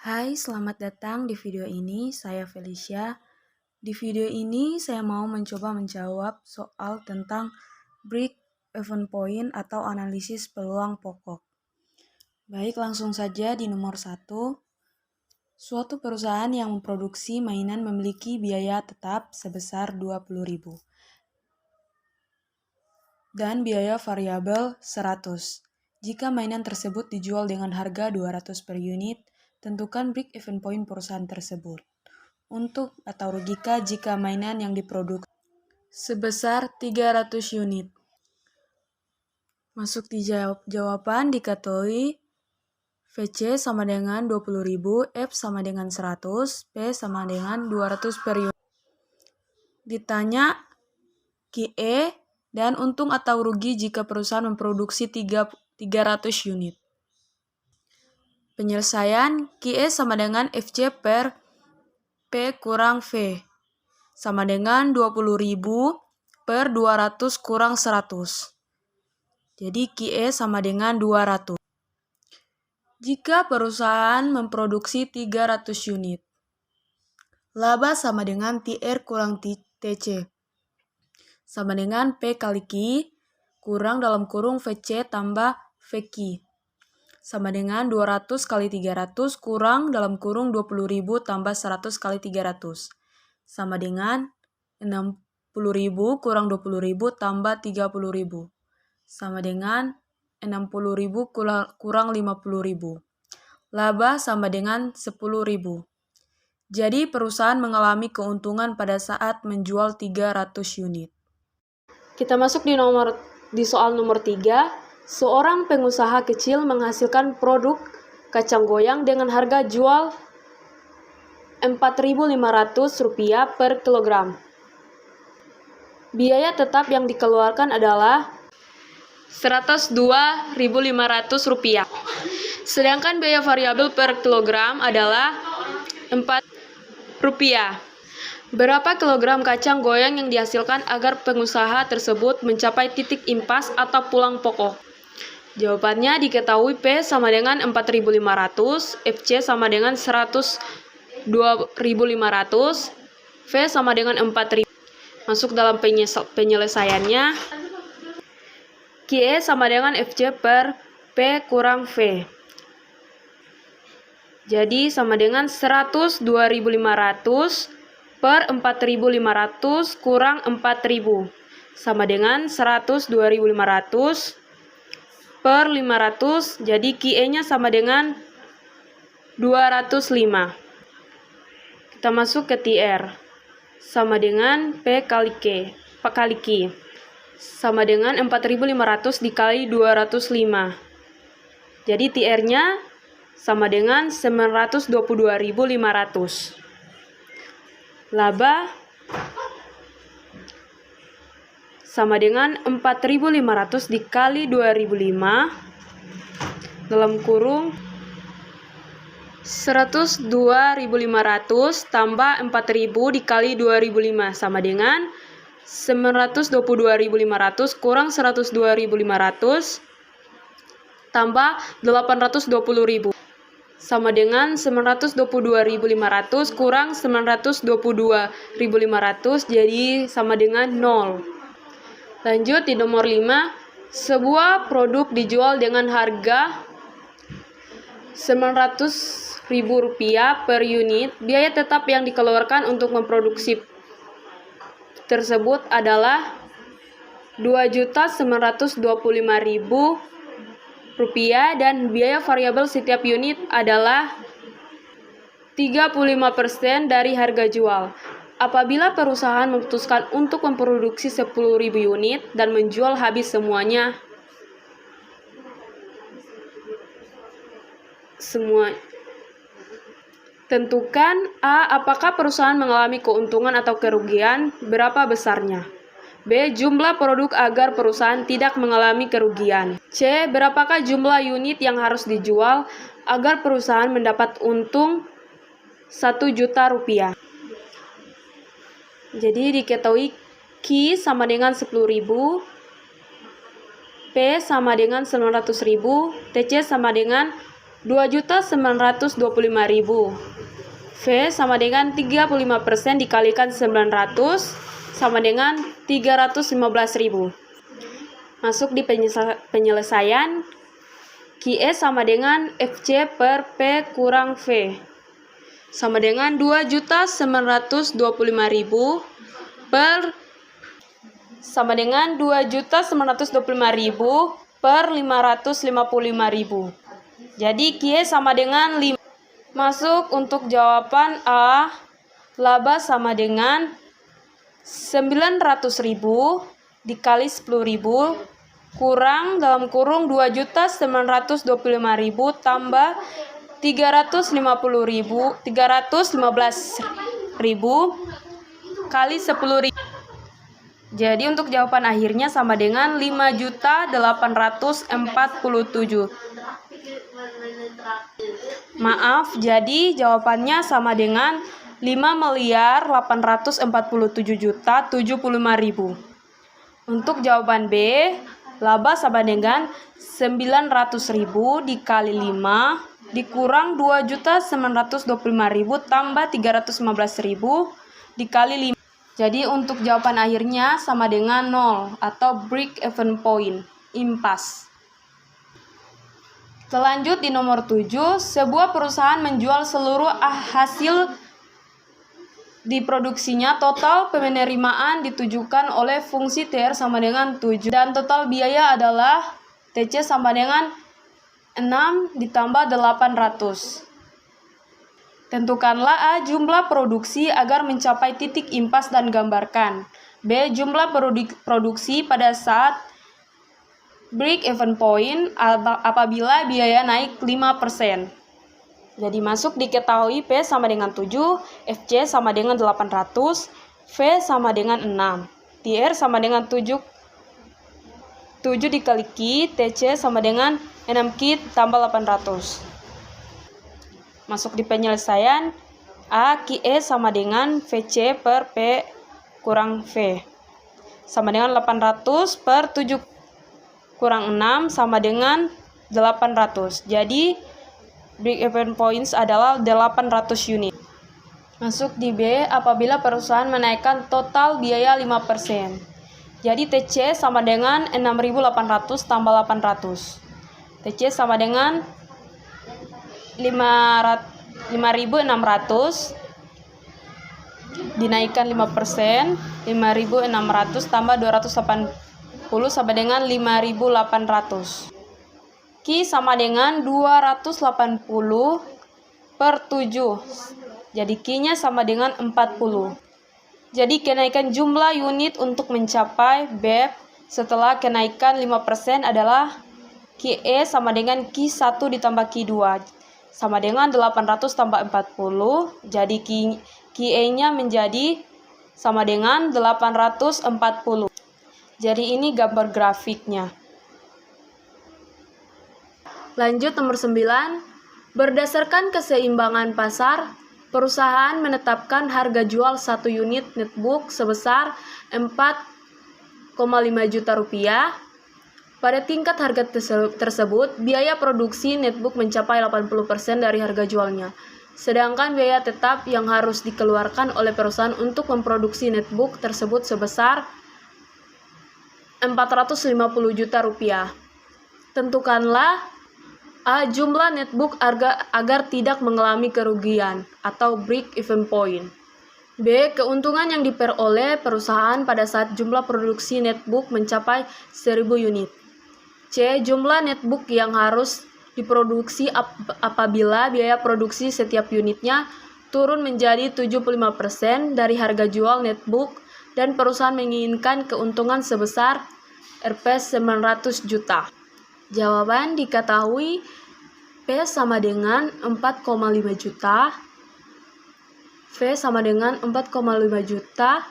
Hai, selamat datang di video ini. Saya Felicia. Di video ini saya mau mencoba menjawab soal tentang break even point atau analisis peluang pokok. Baik, langsung saja di nomor 1. Suatu perusahaan yang memproduksi mainan memiliki biaya tetap sebesar 20.000 dan biaya variabel 100. Jika mainan tersebut dijual dengan harga 200 per unit, tentukan break even point perusahaan tersebut. Untuk atau rugikan jika mainan yang diproduksi sebesar 300 unit. Masuk di jawaban diketahui VC sama dengan 20.000, F sama dengan 100, P sama dengan 200 per unit. Ditanya QE dan untung atau rugi jika perusahaan memproduksi 300 unit. Penyelesaian QE sama dengan FC per P kurang V sama dengan 20.000 per 200 kurang 100. Jadi QE sama dengan 200. Jika perusahaan memproduksi 300 unit, laba sama dengan TR kurang TC sama dengan P kali Q kurang dalam kurung VC tambah VQ sama dengan 200 kali 300 kurang dalam kurung 20.000 tambah 100 kali 300 sama dengan 60.000 kurang 20.000 tambah 30.000 sama dengan 60.000 kurang 50.000. Laba sama dengan 10.000. Jadi perusahaan mengalami keuntungan pada saat menjual 300 unit. Kita masuk di soal nomor 3. Seorang pengusaha kecil menghasilkan produk kacang goyang dengan harga jual Rp4.500 per kilogram. Biaya tetap yang dikeluarkan adalah Rp102.500. Sedangkan biaya variabel per kilogram adalah Rp4. Berapa kilogram kacang goyang yang dihasilkan agar pengusaha tersebut mencapai titik impas atau pulang pokok? Jawabannya diketahui P sama dengan 4.500, FC sama dengan 102.500, V sama dengan 4.000. Masuk dalam penyelesaiannya. QE sama dengan FC per P kurang V. Jadi sama dengan 102.500 per 4.500 kurang 4.000 sama dengan 102.500 per 500. Jadi QE-nya sama dengan 205. Kita masuk ke TR sama dengan P kali Q sama dengan 4.500 dikali 205. Jadi TR-nya sama dengan 922.500. Laba sama dengan 4.500 dikali 2005 dalam kurung 102.500 tambah 4.000 dikali 2005 sama dengan 922.500 kurang 102.500 tambah 820.000 sama dengan 922.500 kurang 922.500, jadi sama dengan 0. Lanjut di nomor 5. Sebuah produk dijual dengan harga Rp900.000 per unit. Biaya tetap yang dikeluarkan untuk memproduksi tersebut adalah Rp2.925.000 dan biaya variabel setiap unit adalah 35% dari harga jual. Apabila perusahaan memutuskan untuk memproduksi 10.000 unit dan menjual habis semuanya, tentukan A. Apakah perusahaan mengalami keuntungan atau kerugian? Berapa besarnya? B. Jumlah produk agar perusahaan tidak mengalami kerugian. C. Berapakah jumlah unit yang harus dijual agar perusahaan mendapat untung Rp1.000.000. Jadi diketahui Q sama dengan 10.000, P sama dengan 900.000, TC sama dengan 2.925.000. V sama dengan 35% dikalikan 900 sama dengan 315.000. Masuk di penyelesaian, QE sama dengan FC per P kurang V. Sama dengan 2.925.000 per 555.000. Jadi QE sama dengan 5. Masuk untuk jawaban A. Laba sama dengan 900.000 dikali 10.000 kurang dalam kurung 2.925.000 tambah 315.000 kali 10.000. Jadi untuk jawaban akhirnya sama dengan 5.847. Maaf, jadi jawabannya sama dengan 5.847.075.000. Untuk jawaban B, laba sama dengan 900.000 dikali 5 dikurang 2.925.000 tambah 315.000 dikali 5. Jadi untuk jawaban akhirnya sama dengan 0 atau break even point, impas. Selanjut di nomor 7, sebuah perusahaan menjual seluruh hasil diproduksinya. Total penerimaan ditujukan oleh fungsi TR sama dengan 7 dan total biaya adalah TC sama dengan 6 ditambah 800. Tentukanlah A. Jumlah produksi agar mencapai titik impas dan gambarkan. B. Jumlah produksi pada saat break even point apabila biaya naik 5%. Jadi masuk diketahui P sama dengan 7, FC sama dengan 800, V sama dengan 6. TR sama dengan 7 dikali Q, TC sama dengan 6Q tambah 800. Masuk di penyelesaian, A, QE sama dengan VC per P kurang V. Sama dengan 800 per 7 kurang 6 sama dengan 800. Jadi break even points adalah 800 unit. Masuk di B, apabila perusahaan menaikkan total biaya 5%. Jadi TC sama dengan 6.800 tambah 800. TC sama dengan 5.600 dinaikkan 5%, 5.600 tambah 280 sama dengan 5.800. Q sama dengan 280 per 7. Jadi Q-nya sama dengan 40. Jadi kenaikan jumlah unit untuk mencapai BEP setelah kenaikan 5% adalah QE sama dengan Q1 ditambah Q2 sama dengan 800 tambah 40. Jadi QE-nya menjadi sama dengan 840. Jadi ini gambar grafiknya. Lanjut nomor 9. Berdasarkan keseimbangan pasar, perusahaan menetapkan harga jual 1 unit netbook sebesar 4,5 juta rupiah. Pada tingkat harga tersebut, biaya produksi netbook mencapai 80% dari harga jualnya. Sedangkan biaya tetap yang harus dikeluarkan oleh perusahaan untuk memproduksi netbook tersebut sebesar 450 juta rupiah. Tentukanlah A. Jumlah netbook agar tidak mengalami kerugian atau break even point. B. Keuntungan yang diperoleh perusahaan pada saat jumlah produksi netbook mencapai 1.000 unit. C. Jumlah netbook yang harus diproduksi apabila biaya produksi setiap unitnya turun menjadi 75% dari harga jual netbook dan perusahaan menginginkan keuntungan sebesar Rp 900 juta. Jawaban diketahui P sama dengan 4,5 juta, V sama dengan 4,5 juta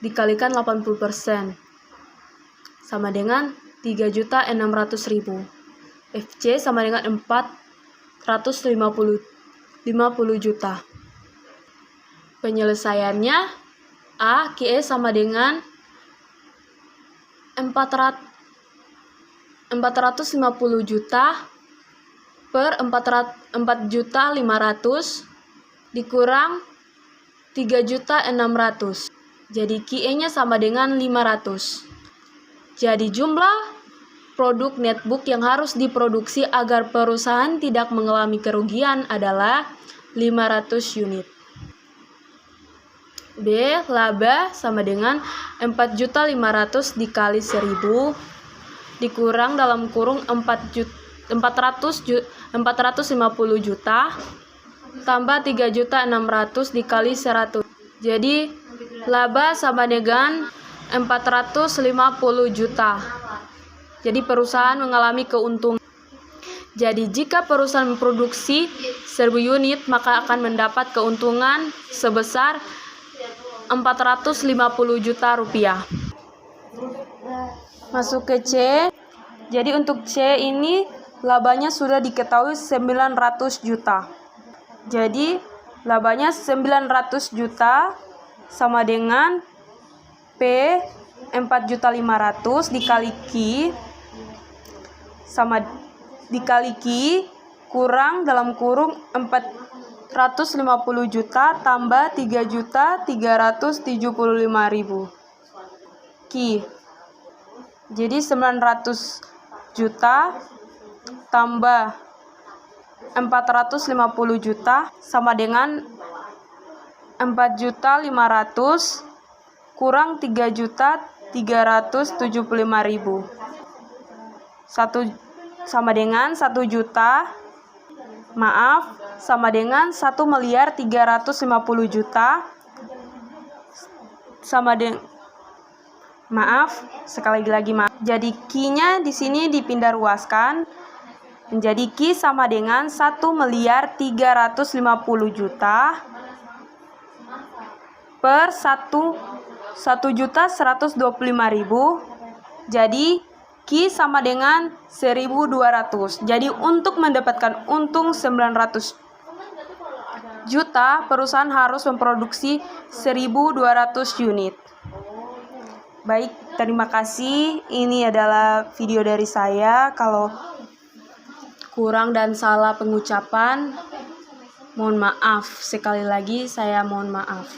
dikalikan 80% sama dengan 3.600.000. FC sama dengan 450 juta. Penyelesaiannya A. QE sama dengan 450 juta per 4.500.000 dikurang 3.600.000. Jadi QE-nya sama dengan 500. Jadi jumlah produk netbook yang harus diproduksi agar perusahaan tidak mengalami kerugian adalah 500 unit. B. Laba sama dengan 4.500.000 dikali 1.000 dikurang dalam kurung 450 juta tambah 3.600.000 dikali 100. Jadi laba sama dengan 450 juta. Jadi perusahaan mengalami keuntungan. Jadi jika perusahaan memproduksi 1.000 unit maka akan mendapat keuntungan sebesar 450 juta rupiah. Masuk ke C. Jadi untuk C ini labanya sudah diketahui 900 juta. Jadi labanya 900 juta sama dengan P 4.500.000 dikali Q sama dikali Q kurang dalam kurung 450 juta tambah 3.375.000 Q. Jadi 900 juta tambah 450 juta sama dengan 4.500.000 kurang 3.375.000. Sama dengan 1 juta. Maaf, sama dengan 1.350.000 juta sama dengan sekali lagi maaf. Jadi Q-nya di sini dipindah ruaskan menjadi Q sama dengan 1.350.000 juta per 1.125.000. Jadi Q sama dengan 1.200. Jadi untuk mendapatkan untung 900 juta, perusahaan harus memproduksi 1.200 unit. Baik, terima kasih. Ini adalah video dari saya. Kalau kurang dan salah pengucapan, mohon maaf. Sekali lagi saya mohon maaf.